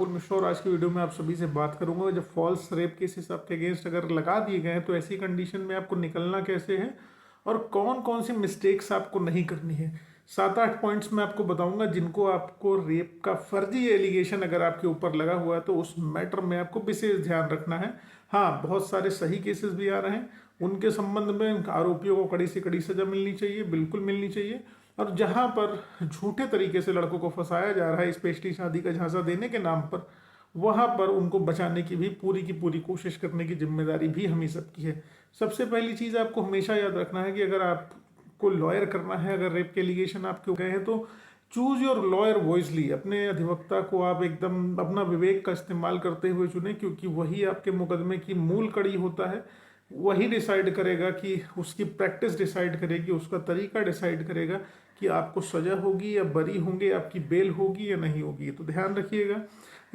मिश्रा और आज की वीडियो में आप सभी से बात करूंगा जब फॉल्स रेप केसेस आपके अगेंस्ट अगर लगा दिए गए हैं तो ऐसी कंडीशन में आपको निकलना कैसे है और कौन कौन सी मिस्टेक्स आपको नहीं करनी है। 7-8 पॉइंट्स मैं आपको बताऊंगा जिनको आपको रेप का फर्जी एलिगेशन अगर आपके ऊपर लगा हुआ है तो उस मैटर में आपको विशेष ध्यान रखना है। हाँ, बहुत सारे सही केसेस भी आ रहे हैं, उनके संबंध में आरोपियों को कड़ी से कड़ी सजा मिलनी चाहिए, बिल्कुल मिलनी चाहिए। और जहां पर झूठे तरीके से लड़कों को फंसाया जा रहा है, स्पेशली शादी का झांसा देने के नाम पर, वहां पर उनको बचाने की भी पूरी कोशिश करने की जिम्मेदारी भी हम ही सबकी है। सबसे पहली चीज आपको हमेशा याद रखना है कि अगर आपको लॉयर करना है, अगर रेप के एलिगेशन आपके गए हैं तो चूज योर लॉयर वॉइसली। अपने अधिवक्ता को आप एकदम अपना विवेक का इस्तेमाल करते हुए चुने, क्योंकि वही आपके मुकदमे की मूल कड़ी होता है। वही डिसाइड करेगा कि उसकी प्रैक्टिस डिसाइड करेगी, उसका तरीका डिसाइड करेगा कि आपको सजा होगी या बरी होंगे, आपकी बेल होगी या नहीं होगी। तो ध्यान रखिएगा,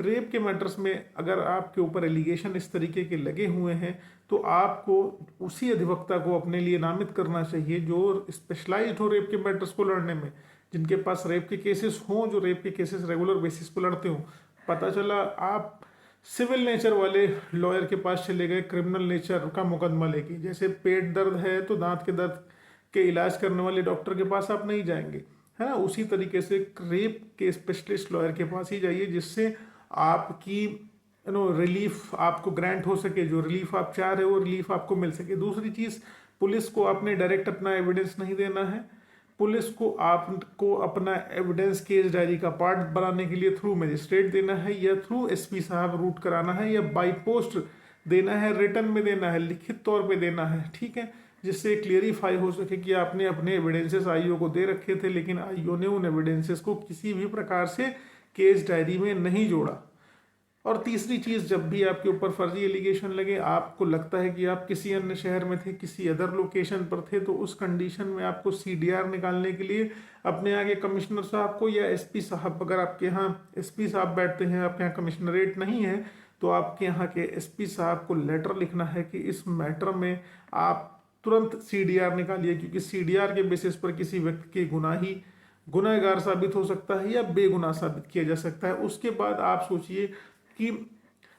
रेप के मैटर्स में अगर आपके ऊपर एलिगेशन इस तरीके के लगे हुए हैं तो आपको उसी अधिवक्ता को अपने लिए नामित करना चाहिए जो स्पेशलाइज्ड हो रेप के मैटर्स को लड़ने में, जिनके पास रेप के केसेस हों, जो रेप के केसेस रेगुलर बेसिस पर लड़ते हों। पता चला आप सिविल नेचर वाले लॉयर के पास चले गए क्रिमिनल नेचर का मुकदमा लेके, जैसे पेट दर्द है तो दांत के दर्द के इलाज करने वाले डॉक्टर के पास आप नहीं जाएंगे, है ना। उसी तरीके से रेप के स्पेशलिस्ट लॉयर के पास ही जाइए, जिससे आपकी रिलीफ आपको ग्रांट हो सके, जो रिलीफ आप चाह रहे हो रिलीफ आपको मिल सके। दूसरी चीज, पुलिस को आपने डायरेक्ट अपना एविडेंस नहीं देना है। पुलिस को आपको अपना एविडेंस केस डायरी का पार्ट बनाने के लिए थ्रू मजिस्ट्रेट देना है या थ्रू एसपी साहब रूट कराना है या बाई पोस्ट देना है, रिटर्न में देना है, लिखित तौर पे देना है, ठीक है, जिससे क्लियरिफाई हो सके कि आपने अपने एविडेंसेस आईओ को दे रखे थे लेकिन आईओ ने उन एविडेंसेस को किसी भी प्रकार से केस डायरी में नहीं जोड़ा। और तीसरी चीज, जब भी आपके ऊपर फर्जी एलिगेशन लगे, आपको लगता है कि आप किसी अन्य शहर में थे, किसी अदर लोकेशन पर थे, तो उस कंडीशन में आपको सीडीआर निकालने के लिए अपने आगे कमिश्नर साहब को या एसपी साहब, अगर आपके यहाँ एसपी साहब बैठते हैं, आपके यहाँ कमिश्नरेट नहीं है, तो आपके यहाँ के एसपी साहब को लेटर लिखना है कि इस मैटर में आप तुरंत सीडीआर निकालिए, क्योंकि सीडीआर के बेसिस पर किसी व्यक्ति के गुनाहगार साबित हो सकता है या बेगुनाह साबित किया जा सकता है। उसके बाद आप सोचिए कि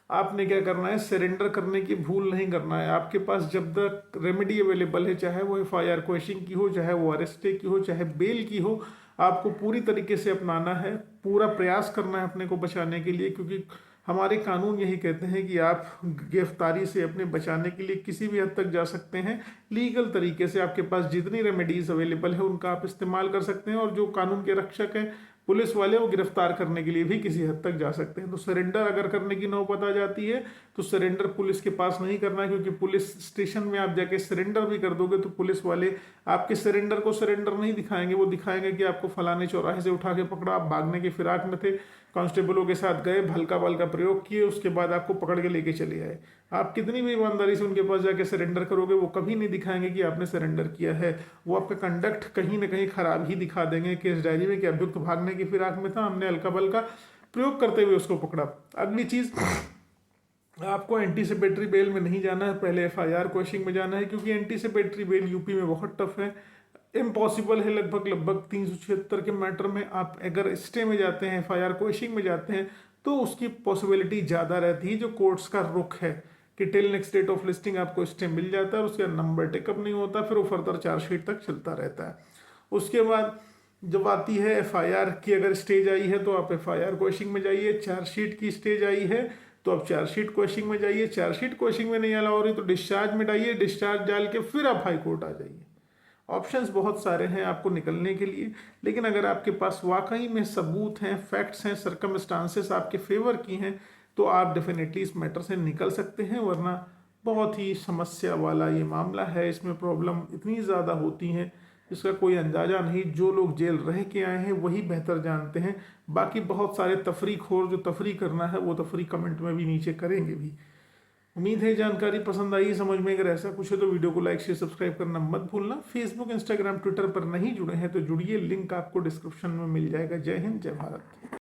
आपने क्या करना है, सरेंडर करने की भूल नहीं करना है। आपके पास जब तक रेमेडी अवेलेबल है, चाहे वो एफआईआर क्वेश्चन की हो, चाहे वो अरेस्ट की हो, चाहे बेल की हो, आपको पूरी तरीके से अपनाना है, पूरा प्रयास करना है अपने को बचाने के लिए, क्योंकि हमारे कानून यही कहते हैं कि आप गिरफ्तारी से अपने बचाने के लिए किसी भी हद तक जा सकते हैं। लीगल तरीके से आपके पास जितनी रेमेडीज अवेलेबल है उनका आप इस्तेमाल कर सकते हैं, और जो कानून के रक्षक हैं पुलिस वाले, वो गिरफ्तार करने के लिए भी किसी हद तक जा सकते हैं। तो सरेंडर अगर करने की नौबत आ जाती है तो सरेंडर पुलिस के पास नहीं करना है, क्योंकि पुलिस स्टेशन में आप जाके सरेंडर भी कर दोगे तो पुलिस वाले आपके सरेंडर को सरेंडर नहीं दिखाएंगे, वो दिखाएंगे कि आपको फलाने चौराहे से उठा के पकड़ा, आप भागने के फिराक में थे, कांस्टेबलों के साथ गए, भलका बल का प्रयोग किए, उसके बाद आपको पकड़ के लेके चले आए। आप कितनी भी ईमानदारी से उनके पास जाके सरेंडर करोगे, वो कभी नहीं दिखाएंगे कि आपने सरेंडर किया है। वो आपका कंडक्ट कहीं ना कहीं खराब ही दिखा देंगे केस डायरी में कि अभियुक्त भागने की फिराक में था, हमने हल्का बल का प्रयोग करते हुए उसको पकड़ा। अगली चीज, आपको एंटीसिपेटरी बेल में नहीं जाना है, पहले एफआईआर क्वेश्चन में जाना है, क्योंकि एंटीसिपेटरी बेल यूपी में बहुत टफ है, इम्पॉसिबल है। लगभग 376 के मैटर में आप अगर स्टे में जाते हैं, एफआईआर क्वेश्चन में जाते हैं, तो उसकी पॉसिबिलिटी ज़्यादा रहती है, जो कोर्ट्स का रुख है कि till next date of listing आपको स्टे मिल जाता है और उसका नंबर टेकअप नहीं होता, फिर वो फर्दर चार्जशीट तक चलता रहता है। उसके बाद जब आती है एफआईआर की अगर स्टेज आई है तो आप एफआईआर क्वेश्चन में जाइए, चार्जशीट की स्टेज आई है तो आप चार्जशीट क्वेश्चन में जाइए, चार्जशीट क्वेश्चन में नहीं अलाउ हो रही तो डिस्चार्ज में डालिए, डिस्चार्ज डाल के फिर आप हाई कोर्ट आ जाइए। ऑप्शंस बहुत सारे हैं आपको निकलने के लिए, लेकिन अगर आपके पास वाकई में सबूत हैं, फैक्ट्स हैं, सर्कमस्टांसेस आपके फेवर की हैं, तो आप डेफिनेटली इस मैटर से निकल सकते हैं। वरना बहुत ही समस्या वाला ये मामला है, इसमें प्रॉब्लम इतनी ज़्यादा होती हैं जिसका कोई अंदाज़ा नहीं। जो लोग जेल रह के आए हैं वही बेहतर जानते हैं, बाकी बहुत सारे तफरीखोर जो तफरी करना है वो तफरी कमेंट में भी नीचे करेंगे भी। उम्मीद है जानकारी पसंद आई है, समझ में अगर ऐसा कुछ है तो वीडियो को लाइक शेयर सब्सक्राइब करना मत भूलना। फेसबुक इंस्टाग्राम ट्विटर पर नहीं जुड़े हैं तो जुड़िए, लिंक आपको डिस्क्रिप्शन में मिल जाएगा। जय हिंद, जय भारत।